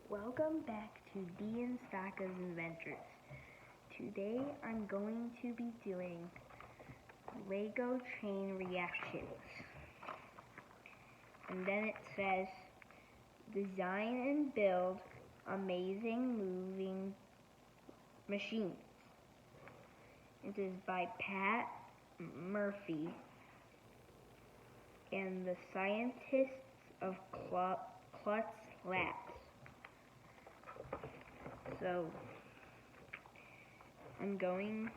Welcome back to Dee and Staka's Adventures. Today I'm going to be doing Lego Chain Reactions. And then it says, design and build amazing moving machines. It is by Pat Murphy and the scientists of Klutz Labs. So, I'm going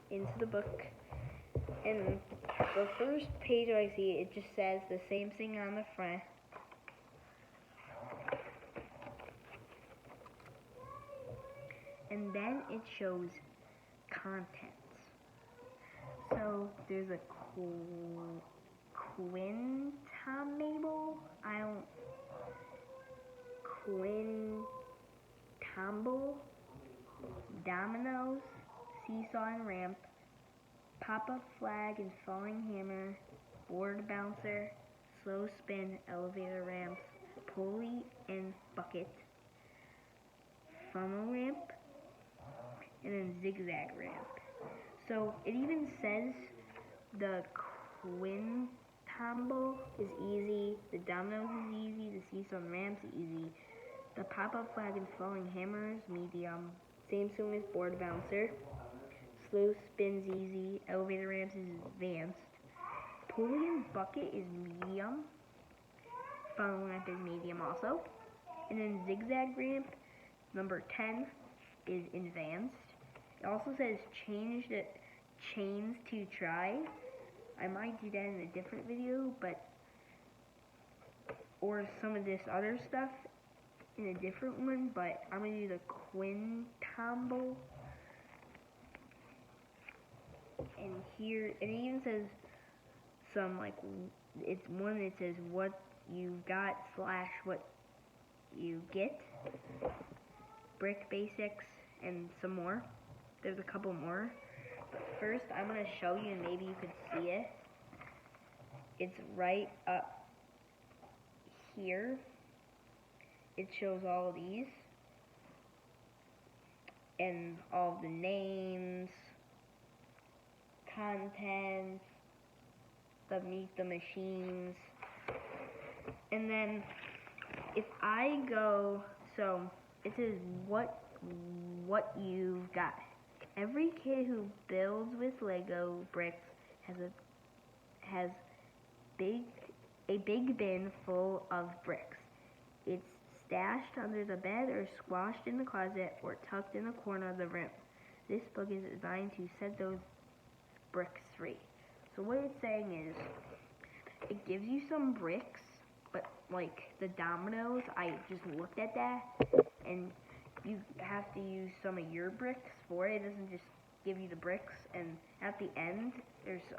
into the book, and the first page I see, it just says the same thing on the front. And then it shows contents. So, there's a Quintamble, dominoes, seesaw and ramp, pop-up flag and falling hammer, board bouncer, slow spin, elevator ramps, pulley and bucket, funnel ramp, and then zigzag ramp. So it even says the Quintamble is easy, the dominoes is easy, the seesaw and ramps is easy, the pop-up flag and falling hammer is medium, same thing as board bouncer, slow spin's easy, elevator ramps is advanced, pulley and bucket is medium, funnel ramp is medium also, and then zigzag ramp number 10 is advanced. It also says change the chains to try. I might do that in a different video, or some of this other stuff in a different one, but I'm going to do the Quintamble. And here, it even says some, it's one that says what you got / what you get, brick basics, and some more. There's a couple more. But first, I'm going to show you, and maybe you could see it. It's right up here. It shows all of these, and all the names, contents, the meet the machines, and then if I go, so it says what you've got. Every kid who builds with Lego bricks has a big bin full of bricks. It's stashed under the bed or squashed in the closet or tucked in the corner of the room. This book is designed to set those bricks free. So what it's saying is, it gives you some bricks, but like the dominoes, I just looked at that, and you have to use some of your bricks for it. It doesn't just give you the bricks, and at the end, there's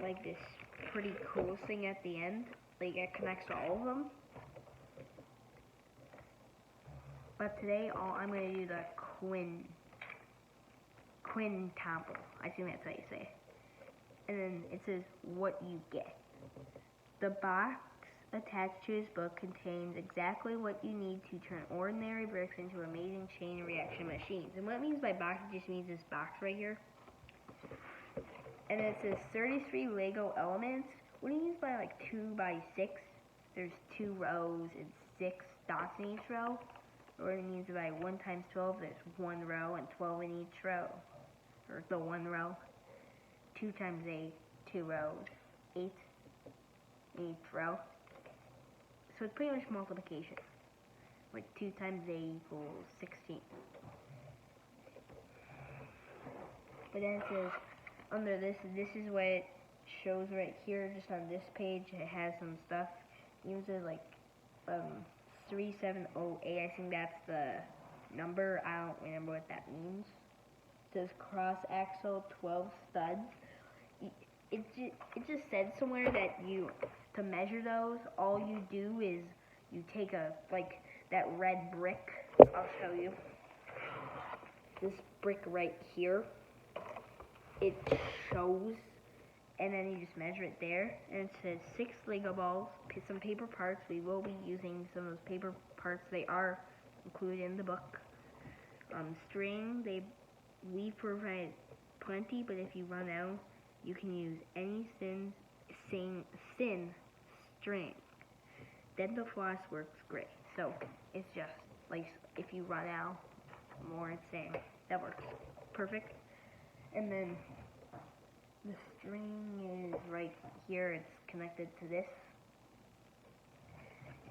like this pretty cool thing at the end, like it connects to all of them. But today, I'm going to do the Quintamble. I think that's how you say it. And then it says what you get. The box attached to his book contains exactly what you need to turn ordinary bricks into amazing chain reaction machines. And what it means by box, it just means this box right here. And it says 33 Lego elements. What it means by 2 by 6? There's 2 rows and 6 dots in each row. Or it means by 1 times 12, there's 1 row and 12 in each row. Or the 1 row. 2 times 8, 2 rows, 8 in each row. So it's pretty much multiplication. Like 2 times 8 equals 16. But then it says, under this is what it shows right here, just on this page. It has some stuff. It uses 3708, I think that's the number. I don't remember what that means. It says cross axle 12 studs. It just said somewhere that to measure those, all you do is you take that red brick. I'll show you. This brick right here. It shows and then you just measure it there, and it says 6 Lego balls, some paper parts. We will be using some of those paper parts. They are included in the book. String, we provide plenty, but if you run out, you can use any thin string. Dental floss works great. So it's just like if you run out more thin, that works perfect. And then the string is right here. It's connected to this.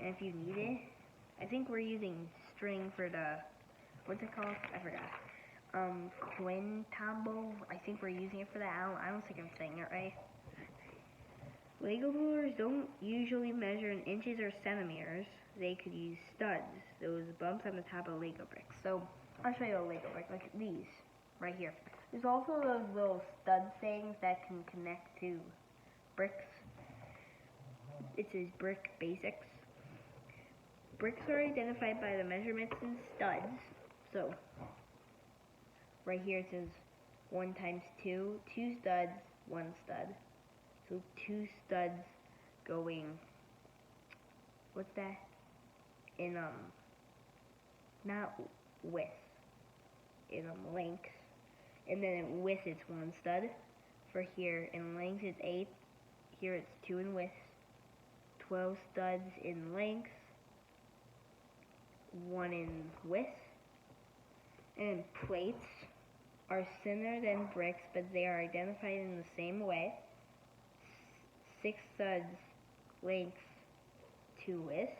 And if you need it, I think we're using string for the, what's it called? I forgot. Quintambo. I think we're using it for that. I don't think I'm saying it right. Lego builders don't usually measure in inches or centimeters. They could use studs, those bumps on the top of Lego bricks. So I'll show you a Lego brick, like these, right here. There's also those little stud things that can connect to bricks. It says brick basics. Bricks are identified by the measurements in studs. So right here it says 1 times 2, 2 studs, 1 stud. So 2 studs going, what's that? In, not width, in length. And then in width it's 1 stud. For here, in length it's 8. Here it's 2 in width. 12 studs in length. 1 in width. And plates are thinner than bricks, but they are identified in the same way. 6 studs, length to width.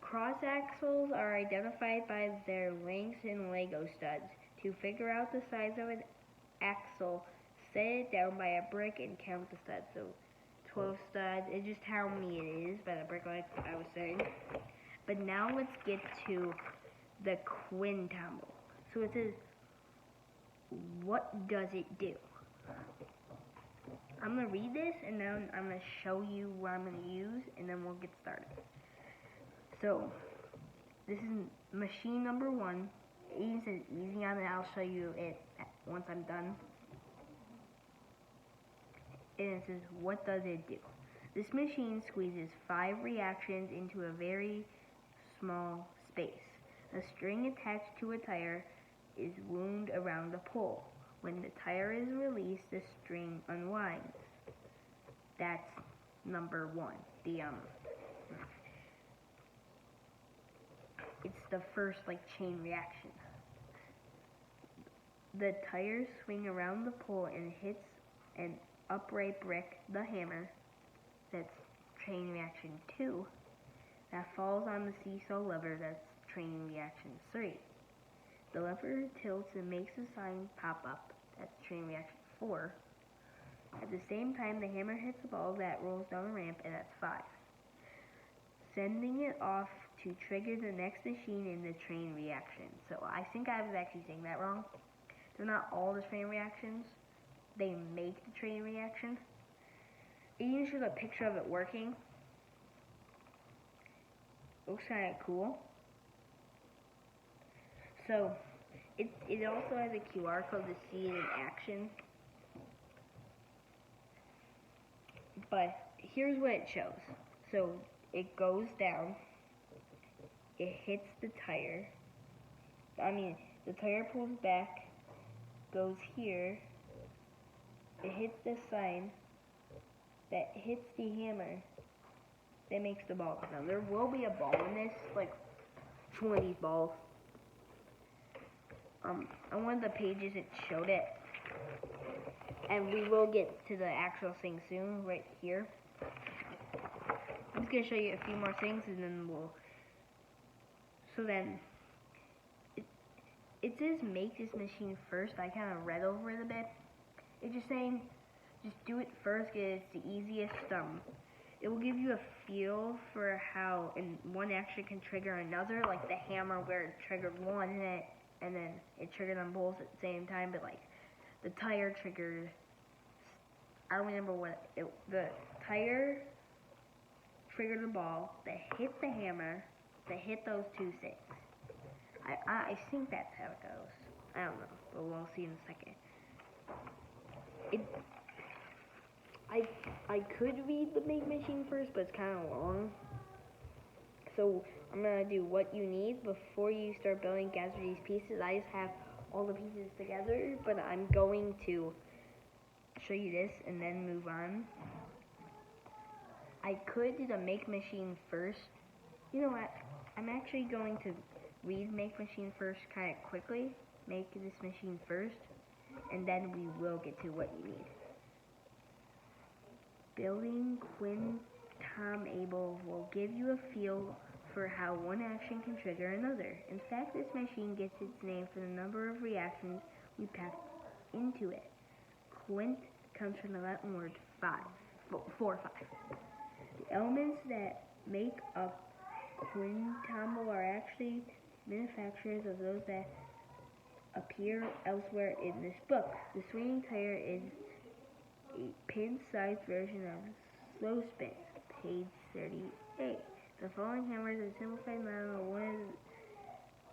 Cross axles are identified by their length in Lego studs. To figure out the size of an axle, set it down by a brick and count the studs. So 12 studs is just how many it is by the brick, like I was saying. But now let's get to the quintambo. So it says, what does it do? I'm going to read this, and then I'm going to show you what I'm going to use, and then we'll get started. So, this is machine number 1. It says easy on it. I'll show you it once I'm done. And it says, what does it do? This machine squeezes 5 reactions into a very small space. A string attached to a tire is wound around the pole. When the tire is released, the string unwinds. That's number 1. It's the first chain reaction. The tires swing around the pole and hits an upright brick, the hammer. That's chain reaction 2. That falls on the seesaw lever. That's chain reaction 3. The lever tilts and makes a sign pop up. That's chain reaction 4. At the same time, the hammer hits a ball that rolls down a ramp, and that's 5. Sending it off to trigger the next machine in the chain reaction. So I think I was actually saying that wrong. They're not all the chain reactions. They make the chain reaction. It even shows a picture of it working. Looks kind of cool. So it also has a QR code to see it in action. But here's what it shows. So it goes down. It hits the tire. The tire pulls back, goes here. It hits the sign. That hits the hammer. That makes the ball come down. There will be a ball in this, like one of these balls. On one of the pages it showed it. And we will get to the actual thing soon, right here. I'm just going to show you a few more things, and then we'll... So then, it says make this machine first. I kind of read over it a bit. It's just saying, just do it first, because it's the easiest. It will give you a feel for how one action can trigger another, like the hammer where it triggered one, and then it triggered them both at the same time, but the tire triggered, I don't remember the tire triggered the ball that hit the hammer, that hit those 2 things. I think that's how it goes. I don't know, but we'll see in a second. I could read the make machine first, but it's kind of long. So I'm gonna do what you need before you start building. Gather these pieces. I just have all the pieces together, but I'm going to show you this and then move on. I could do the make machine first. You know what? I'm actually going to read make machine first kind of quickly. Make this machine first, and then we will get to what you need. Building Quintable will give you a feel for how one action can trigger another. In fact, this machine gets its name from the number of reactions we pack into it. Quint comes from the Latin word 4 or 5. The elements that make up Quintable are actually manufacturers of those that appear elsewhere in this book. The swinging tire is a pin-sized version of slow spin, page 38. The following hammer is a simplified model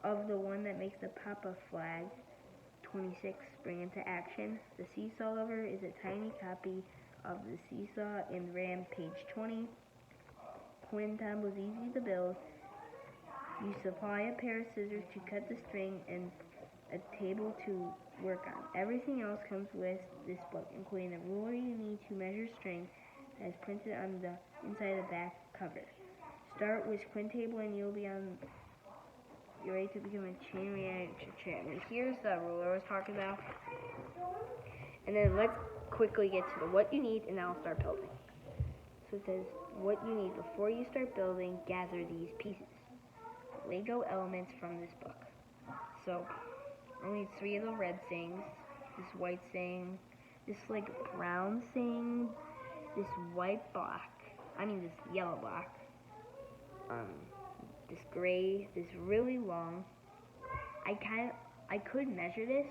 of the one that makes the Papa flag 26 spring into action. The seesaw lever is a tiny copy of the seesaw in RAM, page 20. Quintable is easy to build. You supply a pair of scissors to cut the string and a table to work on. Everything else comes with this book, including the ruler you need to measure string that is printed on the inside of the back cover. Start with Quintable and you're ready to become a chain reaction champion. Here's the ruler I was talking about. And then let's quickly get to the what you need, and then I'll start building. So it says, what you need before you start building, gather these pieces. Lego elements from this book. So I need 3 of the red things, this white thing, this like brown thing, this this yellow block, this gray, this really long. I could measure this,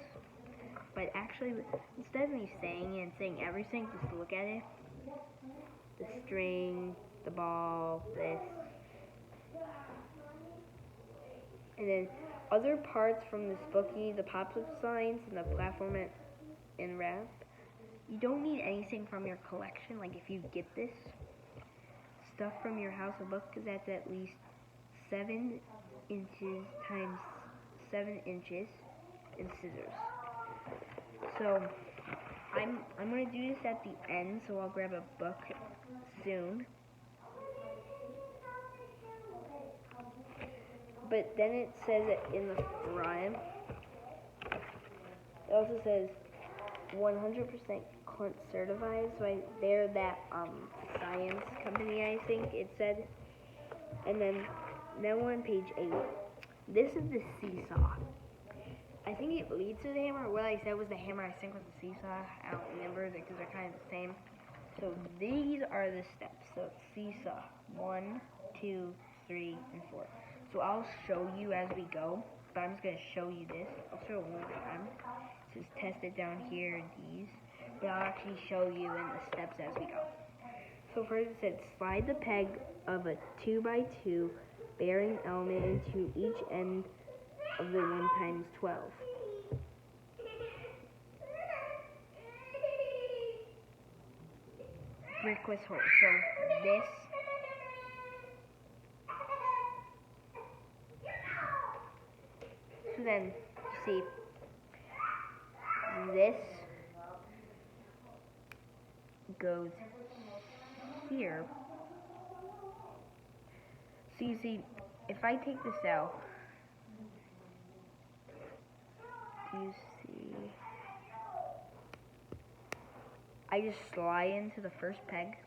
but actually instead of me saying it and saying everything, just look at it. The string, the ball, this, and then other parts from this book. You need the pop-up signs and the platform and wrap. You don't need anything from your collection. Like if you get this stuff from your house of book, because that's at least 7 inches times 7 inches and scissors. So I'm gonna do this at the end, so I'll grab a book soon. But then it says it in the front. It also says 100% Quint certified. So they're that science company, I think it said. And then we're on page 8. This is the seesaw. I think it leads to the hammer. What I said was the hammer. I think was the seesaw. I don't remember because they're kind of the same. So these are the steps. So it's seesaw 1, 2, 3, and 4. So I'll show you as we go, but I'm just going to show you this. I'll show it one more time. It says test it down here in these, but I'll actually show you in the steps as we go. So first it said slide the peg of a 2x2 bearing element into each end of the 1x12. Brick with hole. So this. So then, you see, this goes here. So you see, if I take this out, you see, I just slide into the first peg.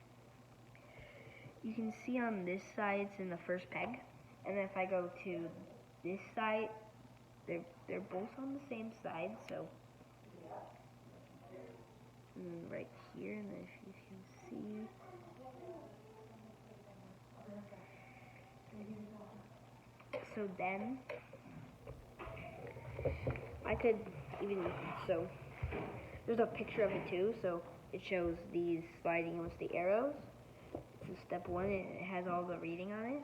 You can see on this side it's in the first peg, and then if I go to this side, they're both on the same side, so right here, and then if you can see, so then I could even, so there's a picture of it too, so it shows these sliding with the arrows. This is step 1, and it has all the reading on it.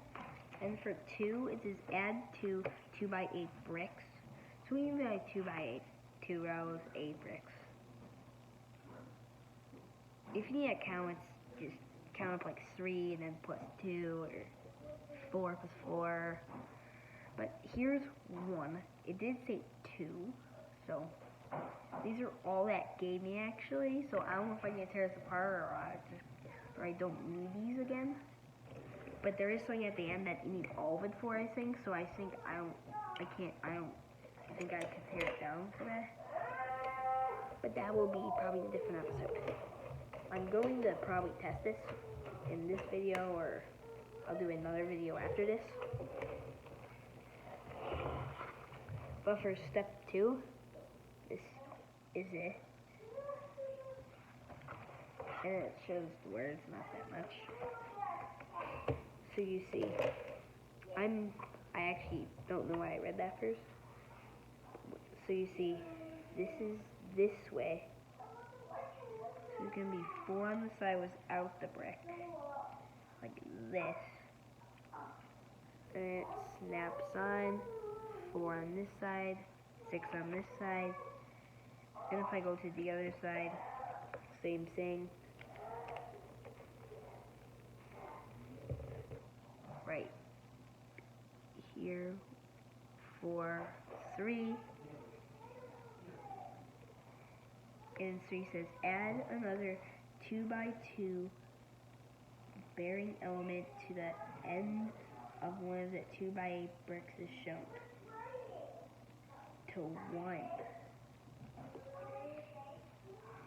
And for 2, it says add 2 2x8 bricks. So we need like 2x8, 2 rows, 8 bricks. if you need to count, it's just count up like 3 and then plus 2 or 4 plus 4. But here's 1. It did say 2, so these are all that gave me actually. So I don't know if I can tear this apart or I don't need these again. But there is something at the end that you need all of it for, I think. So I think I think I could tear it down for that. But that will be probably a different episode. I'm going to probably test this in this video, or I'll do another video after this. But for step 2, this is it. And it shows the words, not that much. So you see, I actually don't know why I read that first. So you see, this is this way. So it's gonna be 4 on the side without the brick, like this. And it snaps on 4 on this side, 6 on this side. And if I go to the other side, same thing. Right here, 4, 3. And 3 says add another 2x2 bearing element to the end of one of the 2x8 bricks is shown. To 1.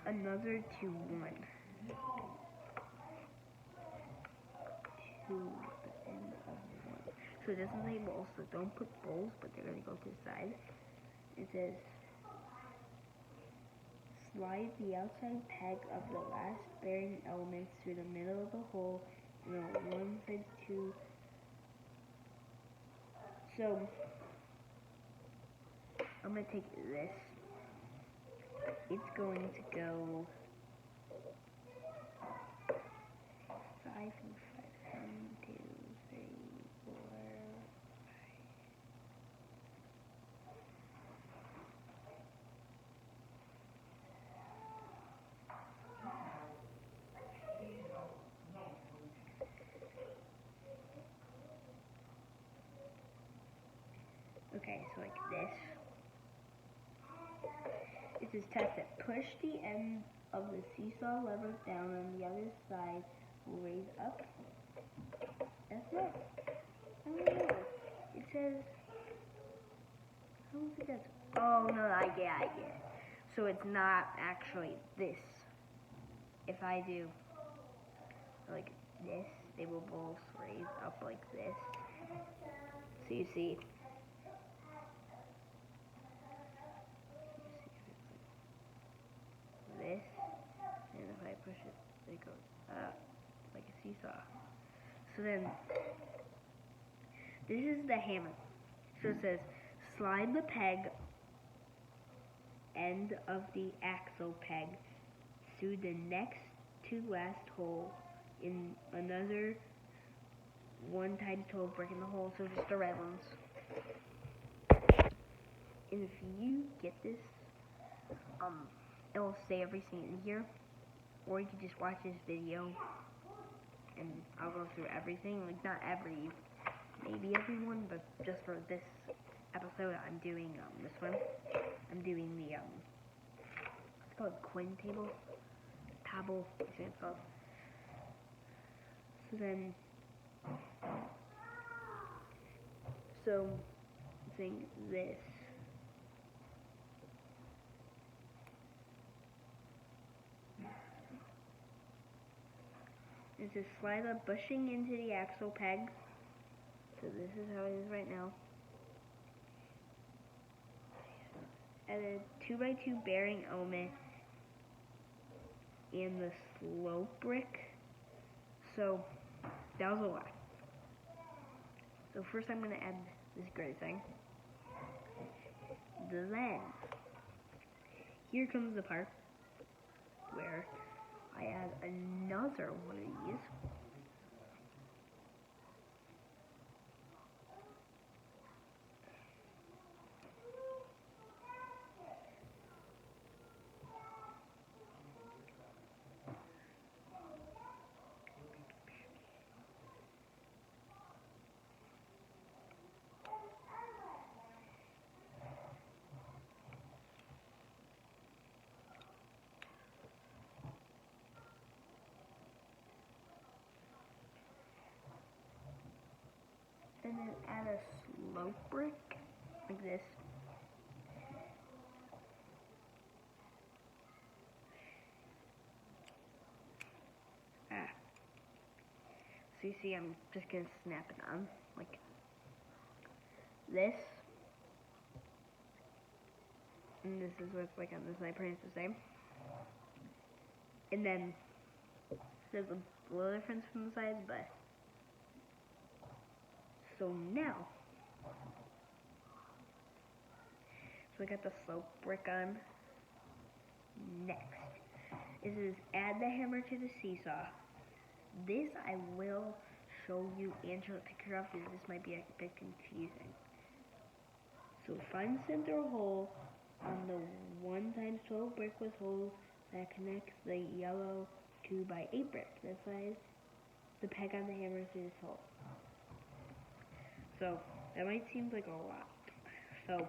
Another to 1. To the end of 1. So it doesn't say bowls, so don't put bowls, but they're going to go to the side. It says slide the outside peg of the last bearing elements through the middle of the hole in a 1x2. So I'm going to take this. It's going to go 5 and 5. 1, 2, 3, 4, 5. Okay, so like this. It says test it. Push the end of the seesaw lever down on the other side will raise up. That's it. I don't know. It says, I don't think that's, oh no, I get it. So it's not actually this. If I do like this, they will both raise up like this. So you see, this, and if I push it, it goes up like a seesaw. So then, this is the hammer. So it says, slide the peg end of the axle peg through the next to last hole in another 1x12 brick in the hole, so just the red ones. And if you get this, it'll say everything in here, or you can just watch this video and I'll go through everything, like not maybe everyone, but just for this episode I'm doing this one. I'm doing the it's called coin table, I think it's called. So then, I think this. It says slide the bushing into the axle peg. So this is how it is right now. Add a 2x2 bearing element and the slope brick. So that was a lot. So first I'm going to add this gray thing. Then here comes the part where I add another one of these. then add a slope brick like this. So you see, I'm just gonna snap it on like this, and this is what it's like on the side. Pretty much the same. And then there's a little difference from the sides, but so now, so I got the slope brick on. Next, is add the hammer to the seesaw. This I will show you and show a picture of because this might be a bit confusing. So find the center hole on the 1 times 12 brick with holes that connects the yellow 2x8 brick. That size the peg on the hammer through this hole. So that might seem like a lot. So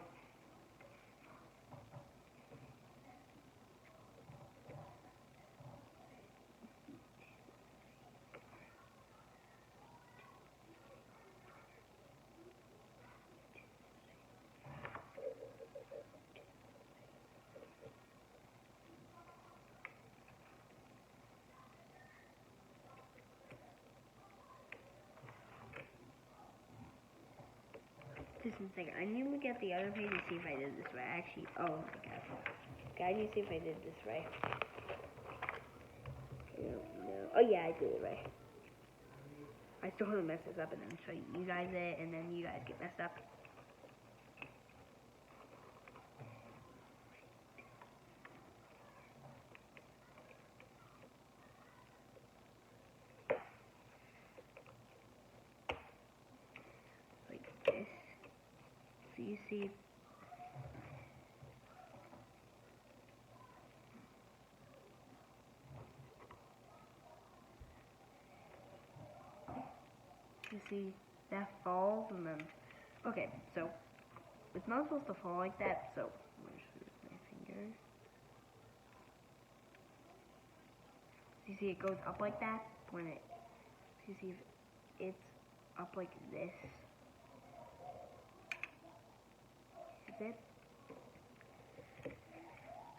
just a second. I need to look at the other page and see if I did this right. Actually, oh my god. Okay, I need to see if I did this right. No. Oh yeah, I did it right. I still want to mess this up and then show you guys it, and then you guys get messed up. Like this. So you see, that falls, and then, okay, so it's not supposed to fall like that, so where's my finger? So you see it goes up like that when it, so you see if it's up like this. Is it?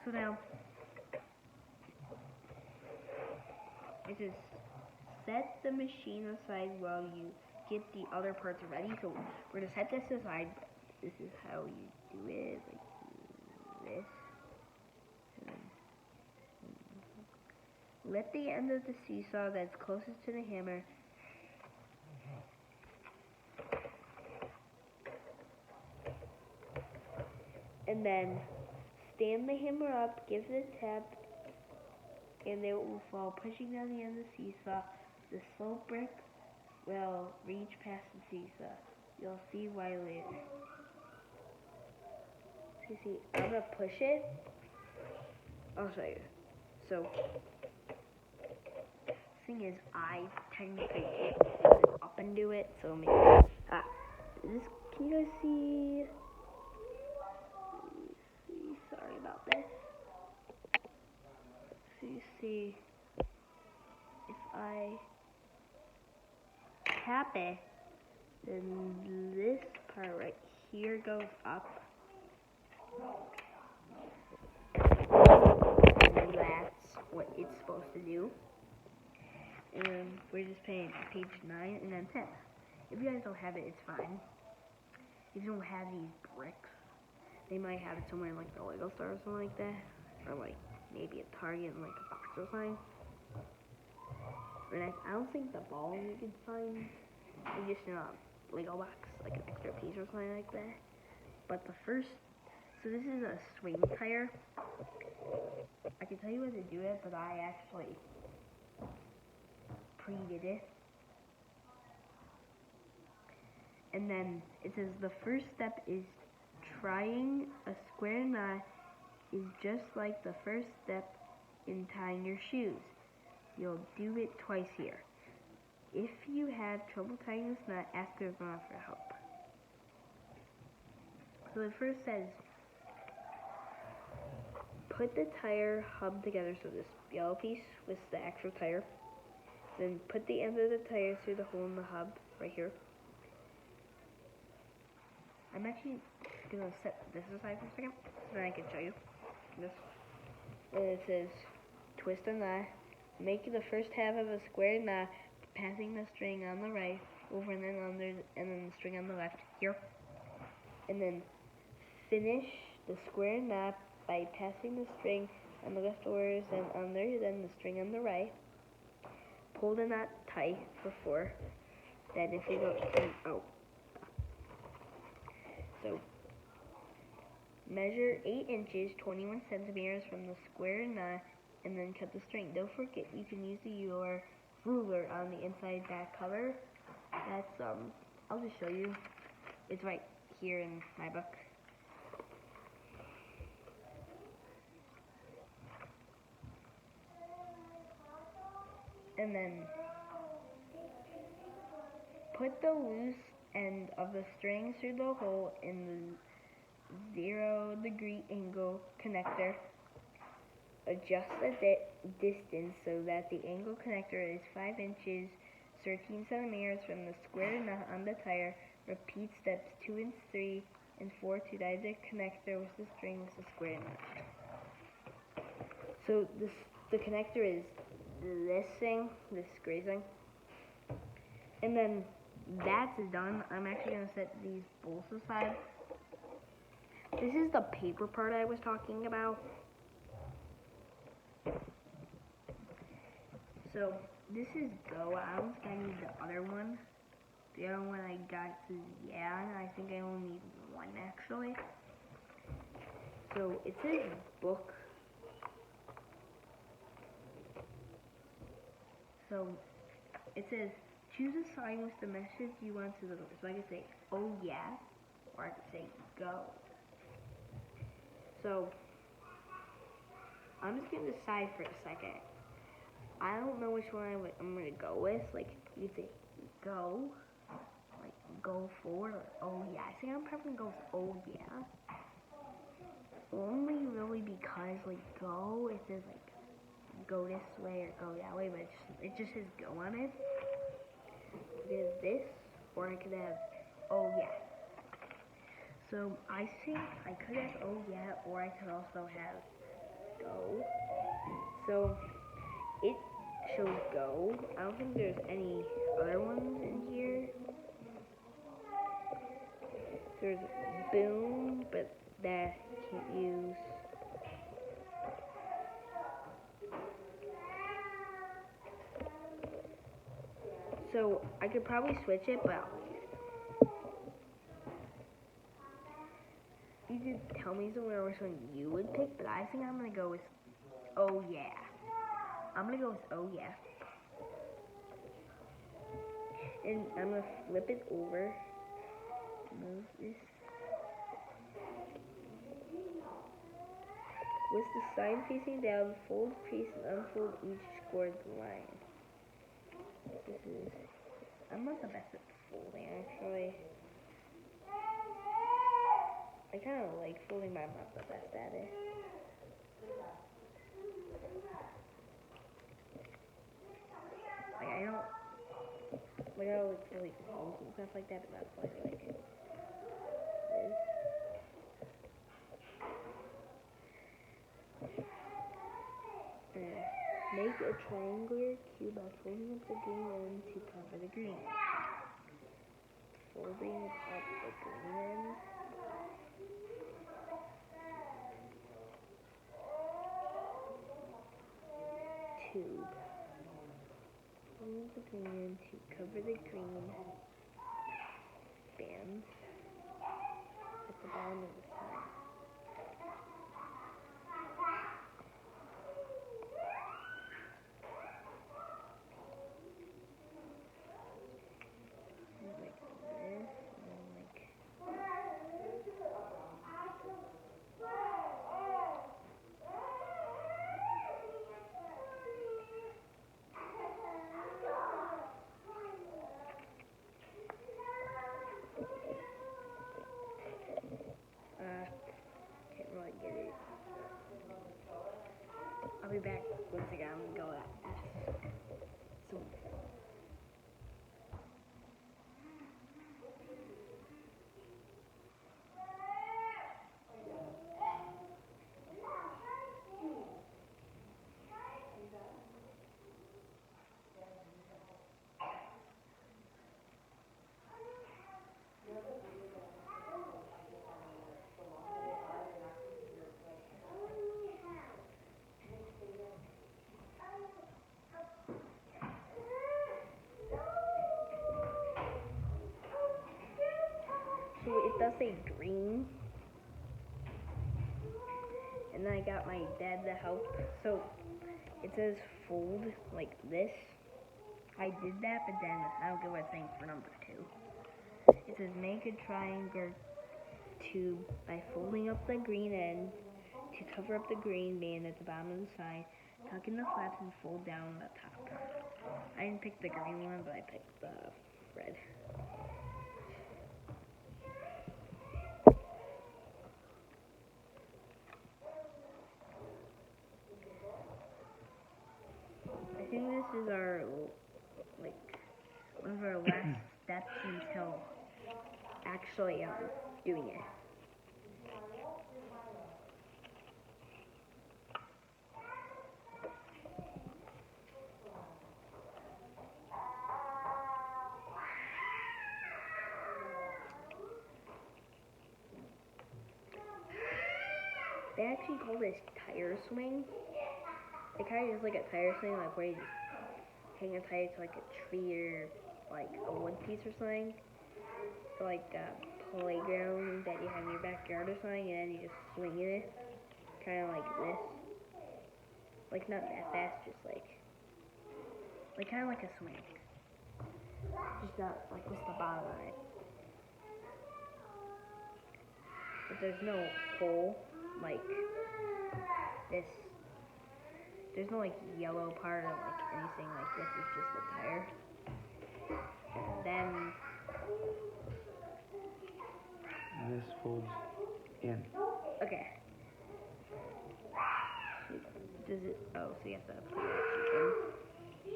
So now, it says set the machine aside while you get the other parts ready. So we're gonna set this aside. This is how you do it, like this. Let the end of the seesaw that's closest to the hammer and then stand the hammer up, give it a tap, and it will fall, pushing down the end of the seesaw. The slope brick will reach past the seesaw. You'll see why later. So you see, I'm gonna push it. I'll show you. So, thing is, I technically can't hold it up and do it, so maybe. This, can you guys see? Sorry about this. So you see, if I tap it, then this part right here goes up. And that's what it's supposed to do. And we're just paying page 9 and then 10. If you guys don't have it, it's fine. If you don't have these bricks, they might have it somewhere in like the Lego store or something like that. Or like maybe a Target in like a box or something. But I don't think the ball you can find is just in a Lego box, like an extra piece or something like that. But the first, so this is a swing tire. I can tell you how to do it, but I actually pre-did it. And then it says the first step is trying a square knot is just like the first step in tying your shoes. You'll do it twice here. If you have trouble tying this knot, ask your grandma for help. So it first says, put the tire hub together, so this yellow piece with the actual tire. Then put the end of the tire through the hole in the hub, right here. I'm actually gonna set this aside for a second so then I can show you this. And it says twist a knot. Make the first half of a square knot, passing the string on the right over and then under, and then the string on the left here. And then finish the square knot by passing the string on the left over, then under, then the string on the right. Pull the knot tight for 4. Then if you go, So measure 8 inches, 21 centimeters from the square knot, and then cut the string. Don't forget you can use your ruler on the inside back cover. That's I'll just show you. It's right here in my book. And then put the loose end of the string through the hole in the 0-degree angle connector. Adjust the distance so that the angle connector is 5 inches, 13 centimeters from the square knot on the tire. Repeat steps 2 and 3 and 4 to tie the connector with the string with the square knot. So the connector is this gray thing. And then that's done. I'm actually going to set these bolts aside. This is the paper part I was talking about. So this is go. I don't think I need the other one. The other one I got is yeah, and I think I only need one actually. So it says book. So it says choose a sign with the message you want to deliver. So I can say oh yeah, or I can say go. So I'm just gonna decide for a second. I don't know which one I'm gonna go with. Like you could say go, like go forward, or oh yeah. I think I'm probably gonna go with oh yeah. Only really because like go, it says like go this way or go that way, but it just says go on it. There's this, or I could have oh yeah. So I think I could have oh yeah, or I could also have go. So it shows go. I don't think there's any other ones in here. There's boom, but that I can't use. So I could probably switch it, but you could tell me somewhere which one you would pick, but I think I'm gonna go with oh yeah. I'm gonna go with oh yeah. And I'm gonna flip it over. Move this. With the sign facing down, fold, crease, and unfold each scored line. I'm not the best at folding actually. I kind of like folding, but I'm not the best at it. Like I don't really fold and stuff like that, but that's why I like it. Make a triangular cube by folding up the green end to cover the green. Folding up the green end. Tube. Fold the green end to cover the green band at the bottom of the sign. Can't really get it. I'll be back once again. I'm gonna go at so it does say green. And then I got my dad to help. So it says fold like this. I did that, but then I don't get what it's saying for number 2. It says make a triangle tube by folding up the green end to cover up the green band at the bottom of the side. Tuck in the flaps and fold down the top. I didn't pick the green one, but I picked the red. I think this is our, like, one of our last steps until actually doing it. They actually call this tire swing. It kind of is like a tire swing, like where you just hang a tire to like a tree or like a wood piece or something. Or like a playground that you have in your backyard or something, and then you just swing it. Kind of like this. Like not that fast, just like kind of like a swing. Just not like with the bottom on it. But there's no hole like this. There's no like yellow part or like anything like this. It's just the tire. And then this folds in. Okay. Does it? Oh, so you have to put it actually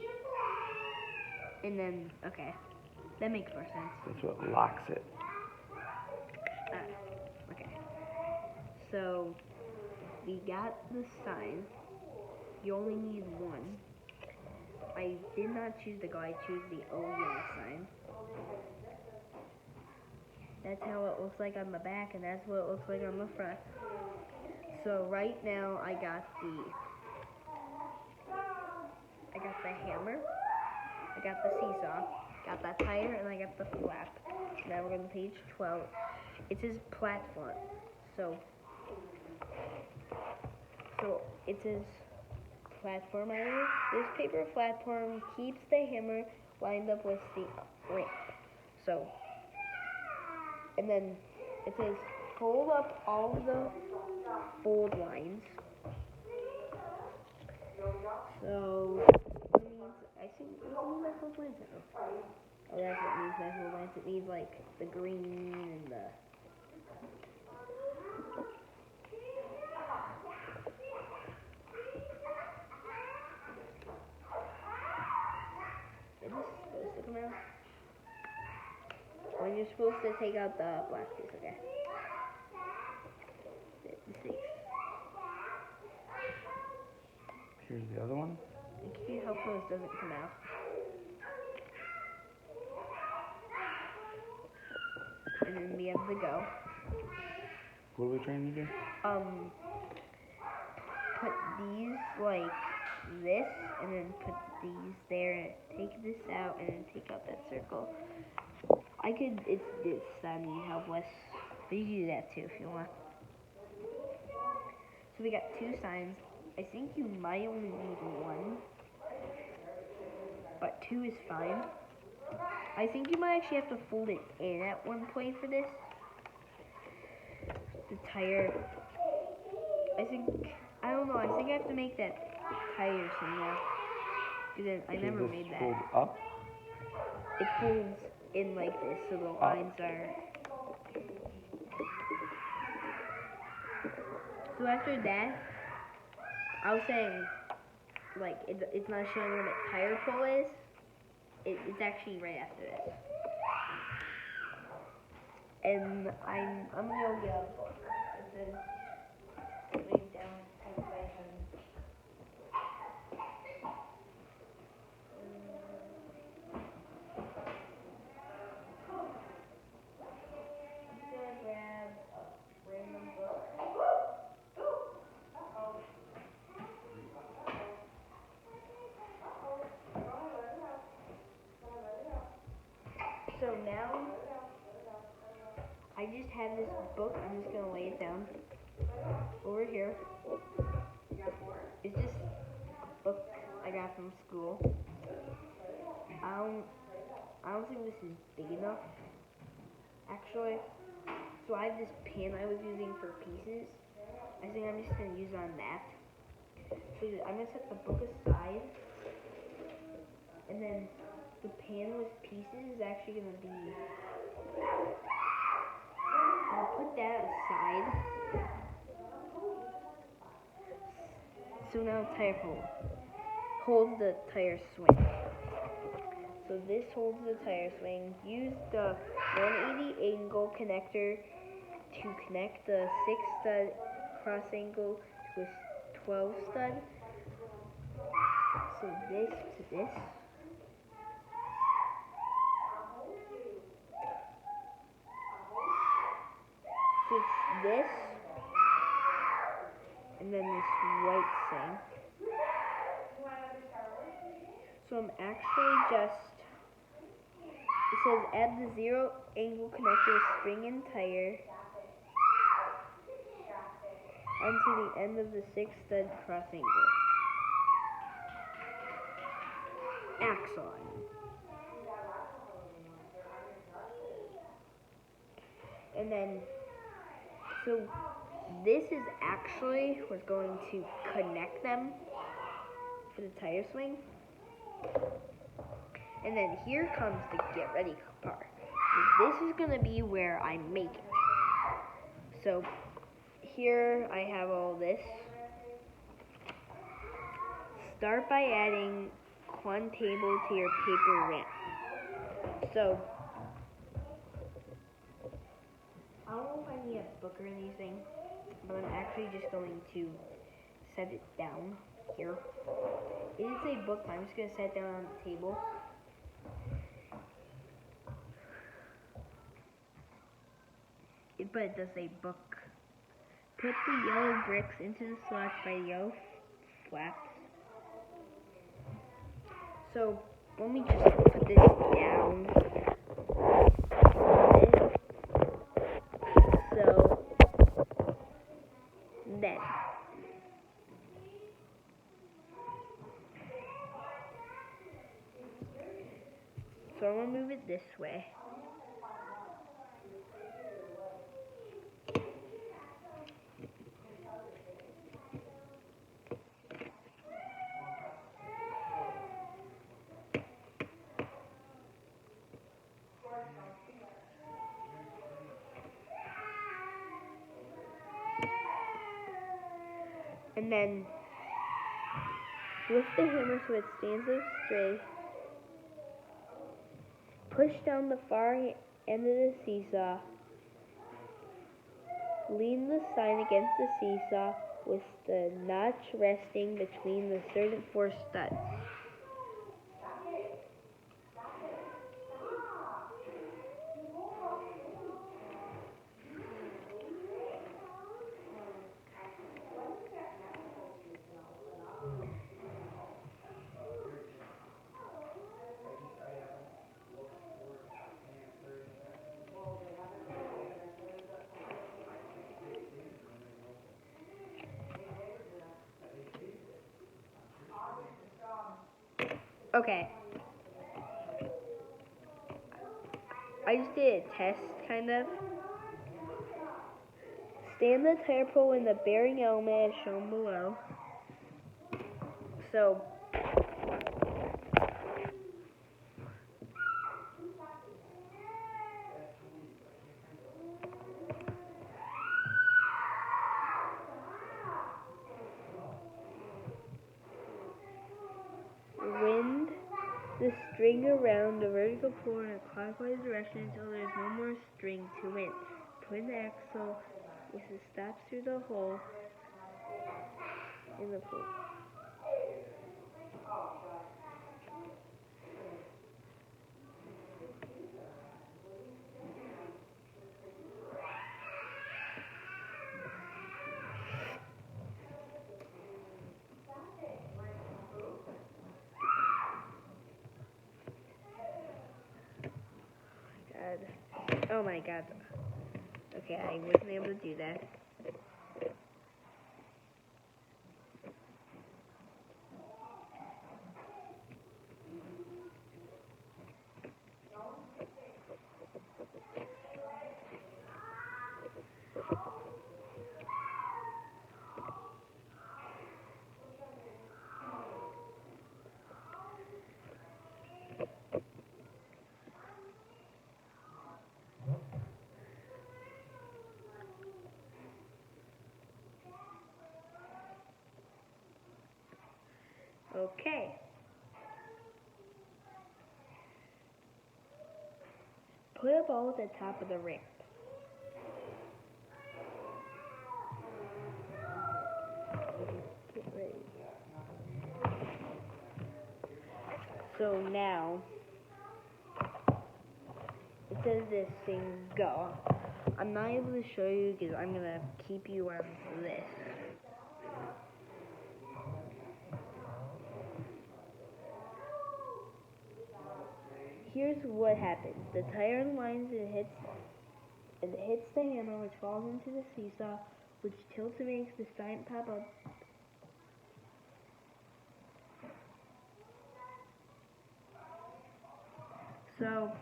in. And then, okay, that makes more sense. That's what locks it. Okay. So we got the sign. You only need one. I did not choose the go. I choose the O yes sign. That's how it looks like on the back, and that's what it looks like on the front. So right now I got the hammer, I got the seesaw, got that tire, and I got the flap. Now we're on page 12. It says platform. So it says platform iron. This paper platform keeps the hammer lined up with the ramp. So, and then it says fold up all the fold lines. So it means, I think, what do you mean by fold lines? Oh, that's what it means by fold lines. It means like the green and the. Is this supposed to come out? When you're supposed to take out the black piece, okay? The 6. Here's the other one. Can you help those doesn't come out? And then we have the go. What are we trying to do? Put these like this, and then put these there, and take this out, and then take out that circle. It's this I need help with, but you can do that too if you want. So we got 2 signs. I think you might only need 1, but 2 is fine. I think you might actually have to fold it in at one point for this. The tire. I don't know. I think I have to make that tire somehow. Because I never made that. Fold up? It folds in like this, so the lines are. So after that, I was saying, like, it's not showing where the tire pull is. It's actually right after this. And I'm gonna go get a book. It says, way down to grab a random book. So now I just have this book. I'm just gonna lay it down over here. It's just a book I got from school. I don't think this is big enough, actually. So I have this pan I was using for pieces. I think I'm just gonna use it on that. So I'm gonna set the book aside, and then the pan with pieces is actually gonna be. I'll put that aside. So now tire pull. Hold the tire swing. So this holds the tire swing. Use the 180 angle connector to connect the 6 stud cross angle to a 12 stud. So this to this. So it's this, and then this white thing. So I'm actually just, it says add the 0 angle connector spring and tire onto the end of the 6 stud cross angle. Axon. And then, so this is actually what's going to connect them for the tire swing. And then here comes the get ready part. So this is going to be where I make it. So here I have all this. Start by adding one table to your paper ramp. So I don't know if I need a book or anything, but I'm actually just going to set it down here. It is a book, but I'm just going to set it down on the table. But it does say book. Put the yellow bricks into the slot by yellow flaps. So let me just put this down. So then. So I'm going to move it this way. And then lift the hammer so it stands up straight. Push down the far end of the seesaw. Lean the sign against the seesaw with the notch resting between the third and fourth studs. Okay. I just did a test, kind of. Stand the tire pull in the bearing element as shown below. So, wind the string around the vertical pull in a clockwise direction until there is no more string to wind. Put the axle with the stops through the hole in the pull. Oh my god. Okay, I wasn't able to do that. Okay. Put a ball at the top of the ramp. Get ready. So now, it says this thing go. I'm not able to show you because I'm going to keep you on this. Here's what happens. The tire unwinds and hits the hammer, which falls into the seesaw, which tilts and makes the sign pop up. So,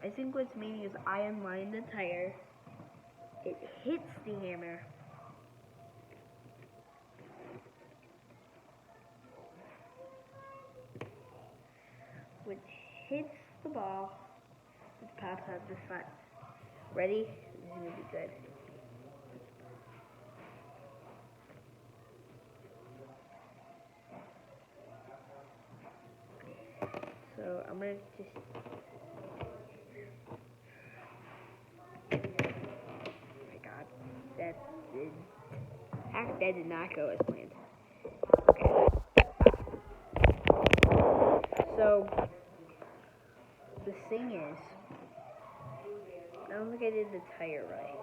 I think what's meaning is I unwind the tire, it hits the hammer, which hits the ball, which pops out the front. Ready? This is going to be good. So, I'm going to just... Oh my god. That did not go as planned. Okay. So, the thing is, I don't think I did the tire right.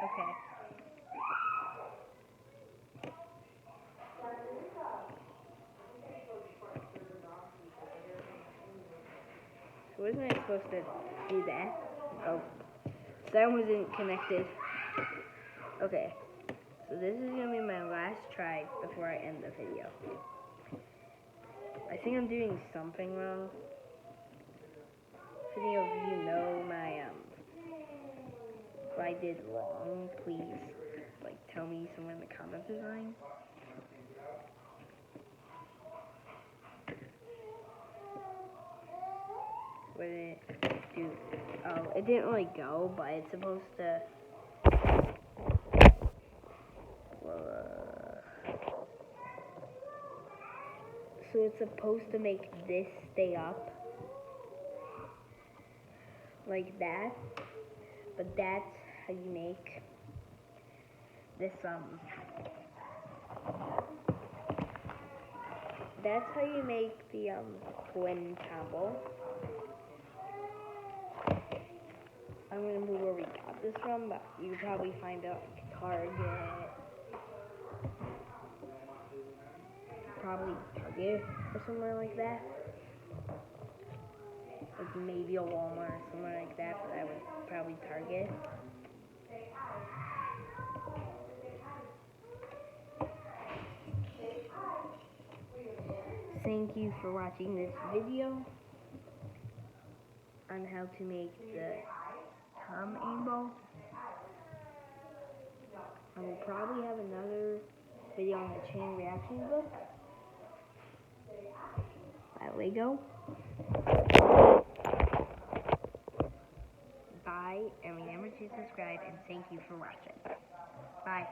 Okay. So wasn't I supposed to do that? Oh. That wasn't connected. Okay. So this is going to be my last try before I end the video. I think I'm doing something wrong. If any of you know what I did wrong, please, tell me somewhere in the comments or something. What did it do? Oh, it didn't really go, but it's supposed to... So it's supposed to make this stay up. Like that. But that's how you make this, that's how you make the, twin combo. I'm gonna move where we got this from, but you can probably find out like Target. Probably Target or somewhere like that. Like maybe a Walmart or somewhere like that, but I would probably Target. Thank you for watching this video on how to make the Tom aim ball. I will probably have another video on the chain reaction book by Lego. Bye, and remember to subscribe, and thank you for watching. Bye.